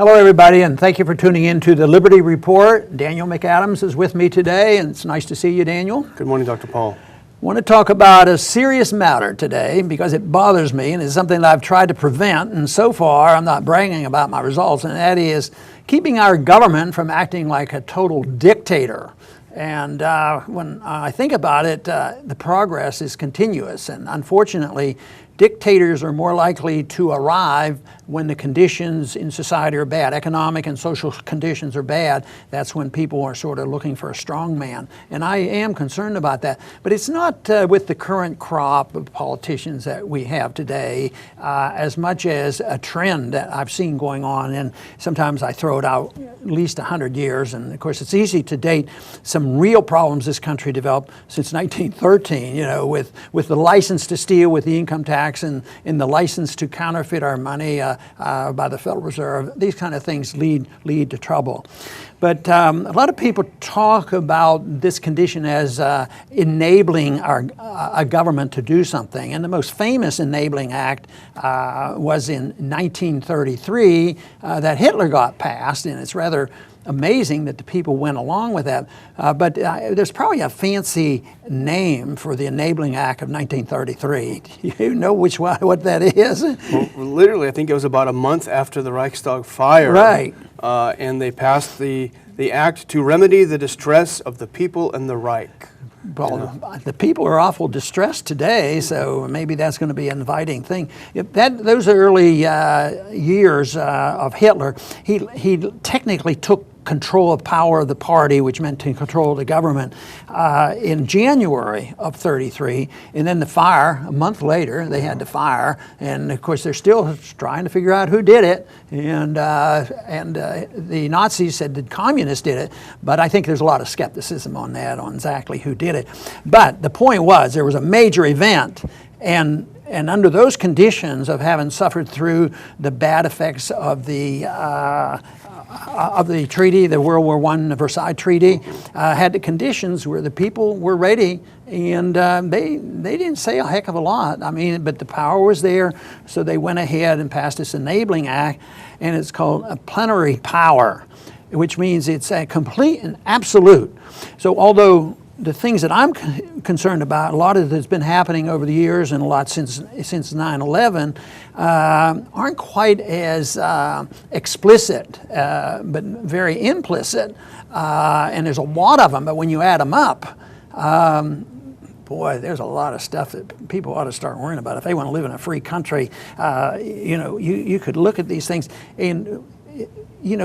Hello, everybody, and thank you for tuning in to the Liberty Report. Daniel McAdams is with me today, and it's nice to see you, Daniel. Good morning, Dr. Paul. I want to talk about a serious matter today because it bothers me and it's something that I've tried to prevent, and so far I'm not bragging about my results, and that is keeping our government from acting like a total dictator. And when I think about it, the progress is continuous, and unfortunately, dictators are more likely to arrive when the conditions in society are bad. Economic and social conditions are bad. That's when people are sort of looking for a strong man. And I am concerned about that. But it's not with the current crop of politicians that we have today as much as a trend that I've seen going on. And sometimes I throw it out at least 100 years. And of course, it's easy to date some real problems this country developed since 1913, with the license to steal, with the income tax, and the license to counterfeit our money by the Federal Reserve. These kind of things lead to trouble. But a lot of people talk about this condition as enabling a government to do something. And the most famous enabling act was in 1933 that Hitler got passed, and it's rather amazing that the people went along with that. But there's probably a fancy name for the Enabling Act of 1933. Do you know what that is? Well, literally, I think it was about a month after the Reichstag fire. Right. And they passed the act to remedy the distress of the people and the Reich. Well, the people are awful distressed today, so maybe that's going to be an inviting thing. Those early years of Hitler, he technically took control of power of the party, which meant to control the government, in January of 33. And then the fire, a month later, they had the fire. And of course, they're still trying to figure out who did it. And the Nazis said the communists did it. But I think there's a lot of skepticism on that, on exactly who did it. But the point was, there was a major event. And under those conditions of having suffered through the bad effects of the treaty, the World War I, the Versailles Treaty, had the conditions where the people were ready, and they didn't say a heck of a lot. But the power was there, so they went ahead and passed this Enabling Act, and it's called a plenary power, which means it's a complete and absolute. So although the things that I'm concerned about, a lot of it has been happening over the years and a lot since 9/11, aren't quite as explicit, but very implicit. And there's a lot of them, but when you add them up, boy, there's a lot of stuff that people ought to start worrying about. If they want to live in a free country, you could look at these things and,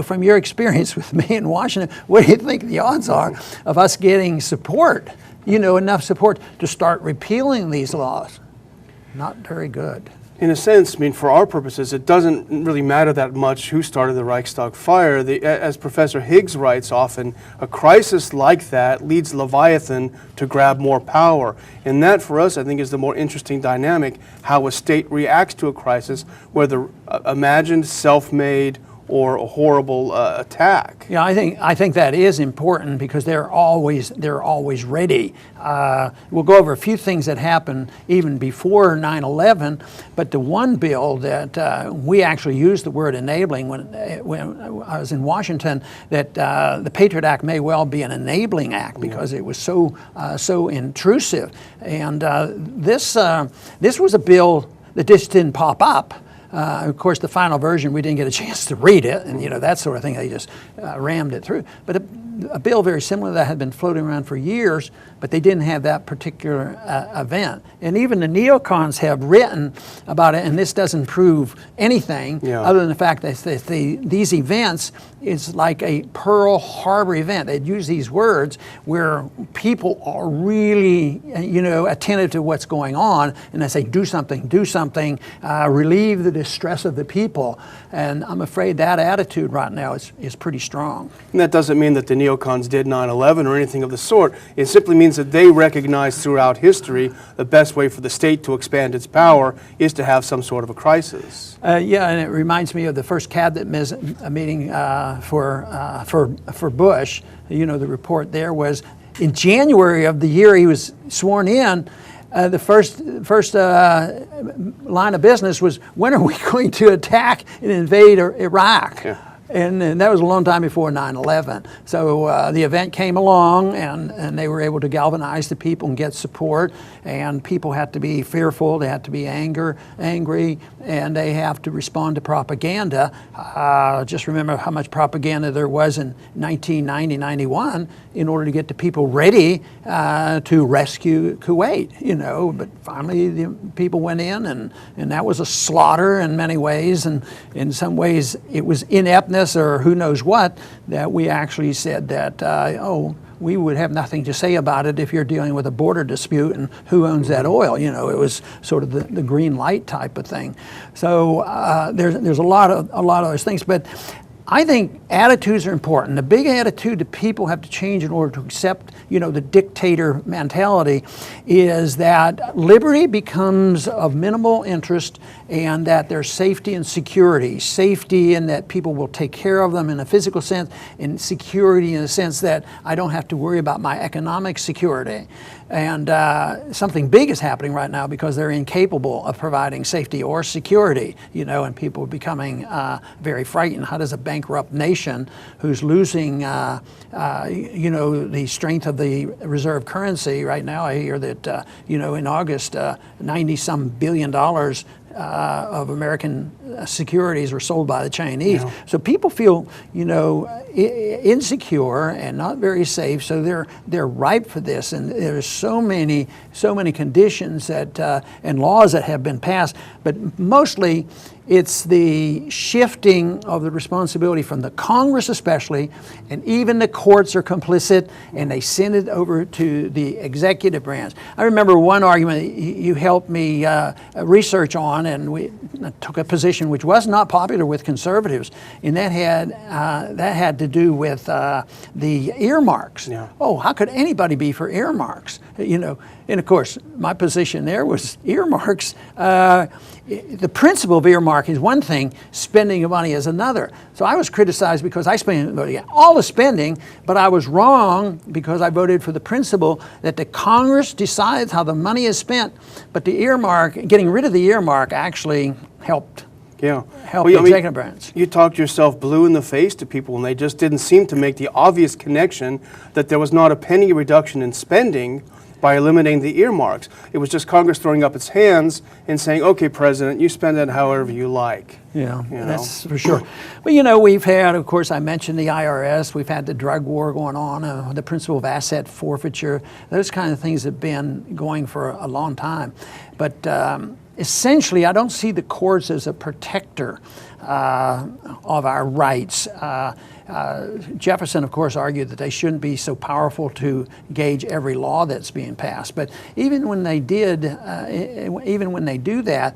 from your experience with me in Washington, what do you think the odds are of us getting support, enough support to start repealing these laws? Not very good. In a sense, for our purposes, it doesn't really matter that much who started the Reichstag fire. As Professor Higgs writes often, a crisis like that leads Leviathan to grab more power. And that, for us, I think, is the more interesting dynamic, how a state reacts to a crisis, whether imagined, self-made, or a horrible attack. Yeah, I think that is important because they're always ready. We'll go over a few things that happened even before 9/11, but the one bill that we actually used the word enabling when I was in Washington, that the Patriot Act may well be an enabling act because it was so intrusive. And this was a bill that just didn't pop up. Of course, the final version, we didn't get a chance to read it, and that sort of thing. They just rammed it through. But a bill very similar to that had been floating around for years, but they didn't have that particular event. And even the neocons have written about it, and this doesn't prove anything other than the fact that these events is like a Pearl Harbor event. They'd use these words where people are really, attentive to what's going on, and they say, do something, relieve the distress of the people. And I'm afraid that attitude right now is pretty strong. And that doesn't mean that the neocons did 9/11 or anything of the sort. It simply means that they recognize throughout history the best way for the state to expand its power is to have some sort of a crisis. Yeah, and it reminds me of the first cabinet meeting for Bush. The report there was in January of the year he was sworn in. The first line of business was, when are we going to attack and invade Iraq? Yeah. And that was a long time before 9/11. So the event came along, and they were able to galvanize the people and get support. And people had to be fearful, they had to be angry, and they have to respond to propaganda. Just remember how much propaganda there was in 1990, 91 in order to get the people ready to rescue Kuwait, But finally the people went in, and that was a slaughter in many ways. And in some ways it was ineptness or who knows what, that we actually said that, we would have nothing to say about it if you're dealing with a border dispute and who owns that oil. It was sort of the green light type of thing. So there's a lot of those things. But I think attitudes are important. The big attitude that people have to change in order to accept, the dictator mentality is that liberty becomes of minimal interest, and that there's safety and security. Safety in that people will take care of them in a physical sense, and security in the sense that I don't have to worry about my economic security. And something big is happening right now because they're incapable of providing safety or security, and people are becoming very frightened. How does a bankrupt nation who's losing, the strength of the reserve currency right now? I hear that, in August, 90-some billion dollars of American securities were sold by the Chinese. Yeah. So people feel, insecure and not very safe. So they're ripe for this. And there's so many conditions that and laws that have been passed. But mostly, it's the shifting of the responsibility from the Congress especially, and even the courts are complicit, and they send it over to the executive branch. I remember one argument you helped me research on, and we took a position which was not popular with conservatives, and that had to do with the earmarks. Yeah. Oh, how could anybody be for earmarks? And of course, my position there was earmarks. The principle of earmark is one thing, spending of money is another. So I was criticized because I spent all the spending, but I was wrong because I voted for the principle that the Congress decides how the money is spent, but the earmark, getting rid of the earmark actually helped. Yeah. The executive branch. You talked yourself blue in the face to people, and they just didn't seem to make the obvious connection that there was not a penny reduction in spending by eliminating the earmarks. It was just Congress throwing up its hands and saying, okay, President, you spend it however you like. Yeah, that's for sure. But we've had, of course, I mentioned the IRS, we've had the drug war going on, the principle of asset forfeiture. Those kind of things have been going for a long time. But essentially, I don't see the courts as a protector of our rights. Jefferson, of course, argued that they shouldn't be so powerful to gauge every law that's being passed. But even when they do that,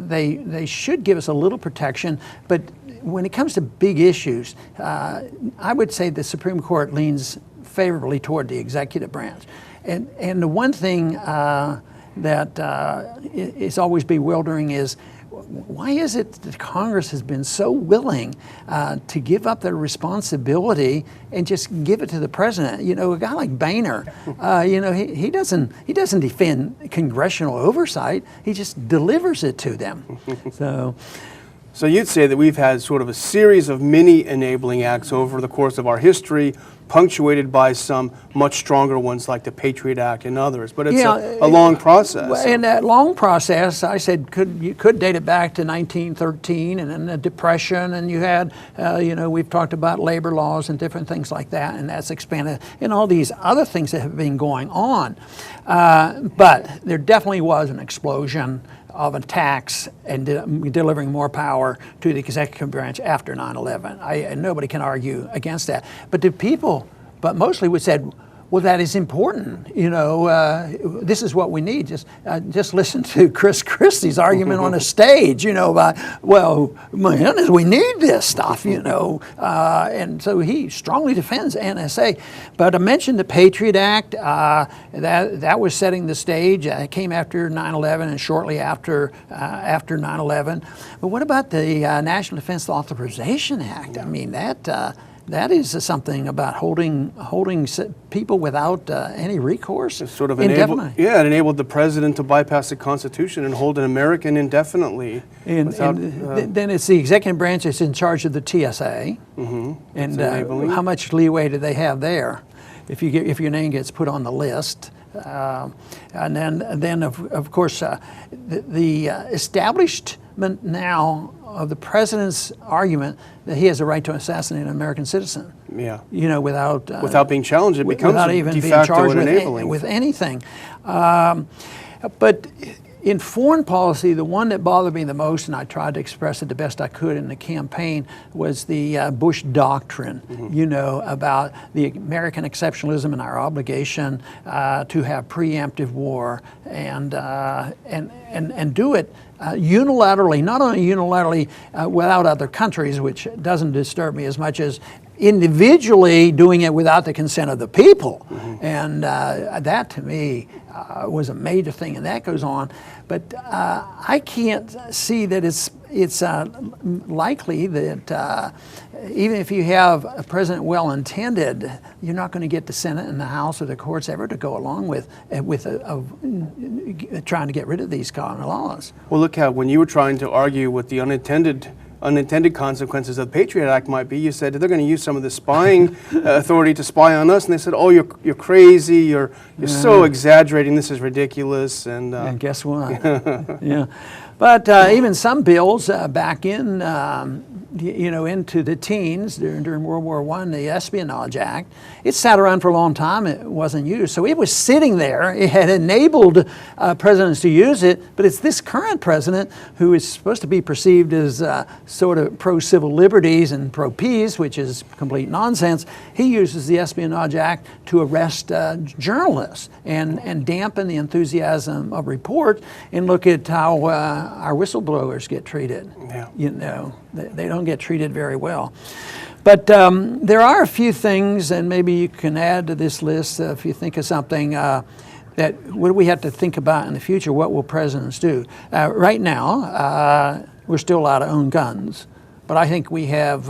they should give us a little protection. But when it comes to big issues, I would say the Supreme Court leans favorably toward the executive branch. And the one thing that is always bewildering is, why is it that Congress has been so willing to give up their responsibility and just give it to the president? A guy like Boehner, he doesn't defend congressional oversight. He just delivers it to them. So you'd say that we've had sort of a series of mini enabling acts over the course of our history, punctuated by some much stronger ones like the Patriot Act and others. But it's a long process. And that long process, I said, you could date it back to 1913 and then the Depression, and you had, we've talked about labor laws and different things like that, and that's expanded, and all these other things that have been going on. But there definitely was an explosion of attacks and delivering more power to the executive branch after 9/11. And nobody can argue against that. But mostly we said, well, that is important. This is what we need. Just listen to Chris Christie's argument on a stage, about, well, my goodness, we need this stuff, and so he strongly defends NSA. But I mentioned the Patriot Act. That was setting the stage. It came after 9/11 and shortly after 9/11. But what about the National Defense Authorization Act? I mean, that is something about holding people without any recourse. It sort of indefinitely. it enabled the president to bypass the Constitution and hold an American indefinitely. Then it's the executive branch that's in charge of the TSA. And how much leeway do they have there if your name gets put on the list? And then of course, the establishment now of the president's argument that he has a right to assassinate an American citizen. Yeah. Without being challenged, it becomes without even de being facto charged enabling. with anything. But in foreign policy, the one that bothered me the most, and I tried to express it the best I could in the campaign, was the Bush doctrine, about the American exceptionalism and our obligation to have preemptive war and do it unilaterally, not only unilaterally without other countries, which doesn't disturb me as much as individually doing it without the consent of the people. And that to me was a major thing, and that goes on. But I can't see that it's likely that even if you have a president well-intended, you're not going to get the Senate and the House or the courts ever to go along with trying to get rid of these common laws. Well, look how when you were trying to argue what the unintended consequences of the Patriot Act might be, you said they're going to use some of the spying authority to spy on us, and they said, "Oh, you're crazy. You're so exaggerating. This is ridiculous." And guess what? Yeah, but even some bills back in into the teens during World War I, the Espionage Act, it sat around for a long time. It wasn't used, so it was sitting there. It had enabled presidents to use it, but it's this current president who is supposed to be perceived as sort of pro-civil liberties and pro-peace, which is complete nonsense. He uses the Espionage Act to arrest journalists and dampen the enthusiasm of report. And look at how our whistleblowers get treated. Yeah. They don't get treated very well. But there are a few things, and maybe you can add to this list if you think of something that what do we have to think about in the future? What will presidents do? Right now, we're still allowed to own guns, but I think we have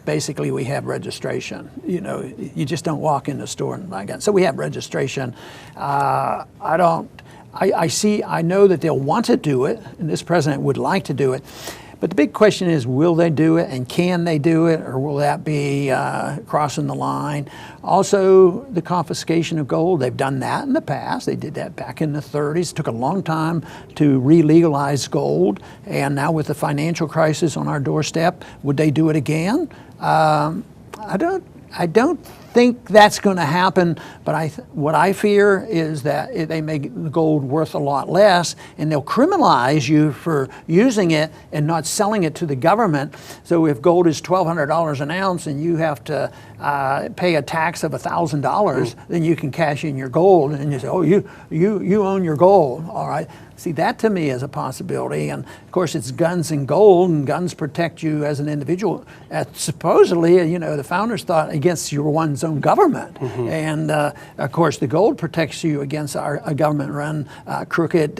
basically we have registration. You just don't walk in the store and buy a gun. So we have registration. I know that they'll want to do it, and this president would like to do it. But the big question is, will they do it, and can they do it, or will that be crossing the line? Also, the confiscation of gold. They've done that in the past. They did that back in the 30s. It took a long time to re-legalize gold, and now with the financial crisis on our doorstep, would they do it again? I don't think that's going to happen, but what I fear is that they make the gold worth a lot less, and they'll criminalize you for using it and not selling it to the government. So if gold is $1,200 an ounce and you have to pay a tax of $1,000, then you can cash in your gold, and you say, "Oh, you own your gold." All right. See, that to me is a possibility. And of course, it's guns and gold, and guns protect you as an individual. Supposedly, the founders thought against one's own government. And of course, the gold protects you against a government-run crooked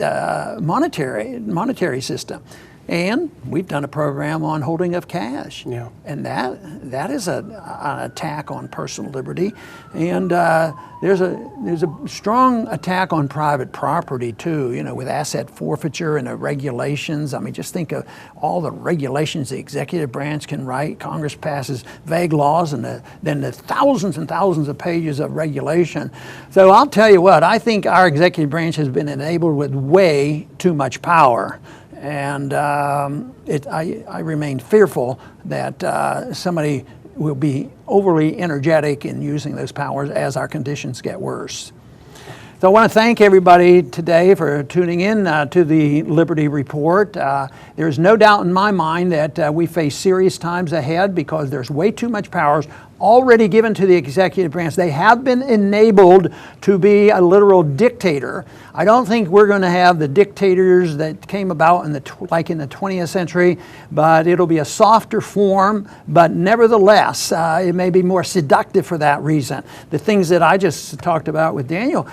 monetary system. And we've done a program on holding of cash. Yeah. And that is an attack on personal liberty. And there's a strong attack on private property too, with asset forfeiture and the regulations. I mean, just think of all the regulations the executive branch can write. Congress passes vague laws, and then the thousands and thousands of pages of regulation. So I'll tell you what, I think our executive branch has been enabled with way too much power. And I remain fearful that somebody will be overly energetic in using those powers as our conditions get worse. So I want to thank everybody today for tuning in to the Liberty Report. There's no doubt in my mind that we face serious times ahead because there's way too much power already given to the executive branch. They have been enabled to be a literal dictator. I don't think we're going to have the dictators that came about in the 20th century, but it'll be a softer form. But nevertheless, it may be more seductive for that reason. The things that I just talked about with Daniel,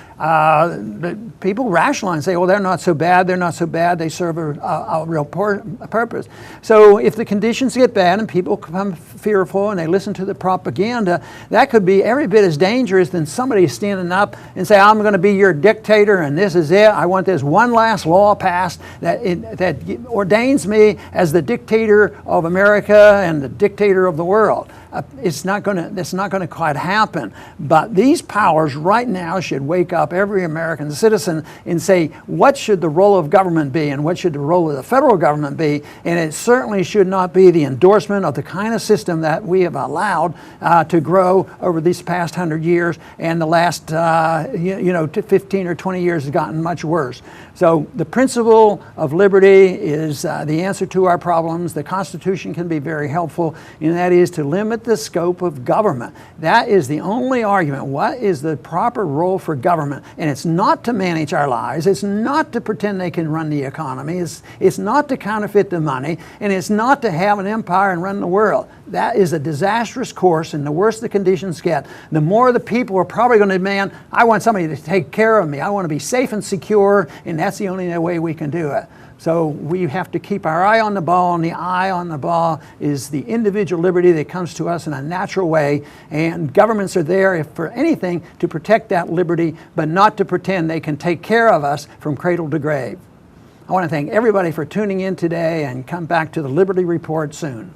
people rationalize and say, "Well, they're not so bad. They're not so bad. They serve a real purpose." So if the conditions get bad and people become fearful and they listen to the propaganda, that could be every bit as dangerous than somebody standing up and say, "I'm going to be your dictator and this is it. I want this one last law passed that ordains me as the dictator of America and the dictator of the world." It's not going to quite happen. But these powers right now should wake up every American citizen and say, what should the role of government be and what should the role of the federal government be? And it certainly should not be the endorsement of the kind of system that we have allowed to grow over these past 100 years, and the last 15 or 20 years has gotten much worse. So the principle of liberty is the answer to our problems. The Constitution can be very helpful, and that is to limit the scope of government. That is the only argument. What is the proper role for government? And it's not to manage our lives. It's not to pretend they can run the economy. It's not to counterfeit the money. And it's not to have an empire and run the world. That is a disastrous course, and the worse the conditions get, the more the people are probably going to demand, I want somebody to take care of me. I want to be safe and secure, and that's the only way we can do it. So we have to keep our eye on the ball, and the eye on the ball is the individual liberty that comes to us in a natural way, and governments are there, if for anything, to protect that liberty, but not to pretend they can take care of us from cradle to grave. I want to thank everybody for tuning in today, and come back to the Liberty Report soon.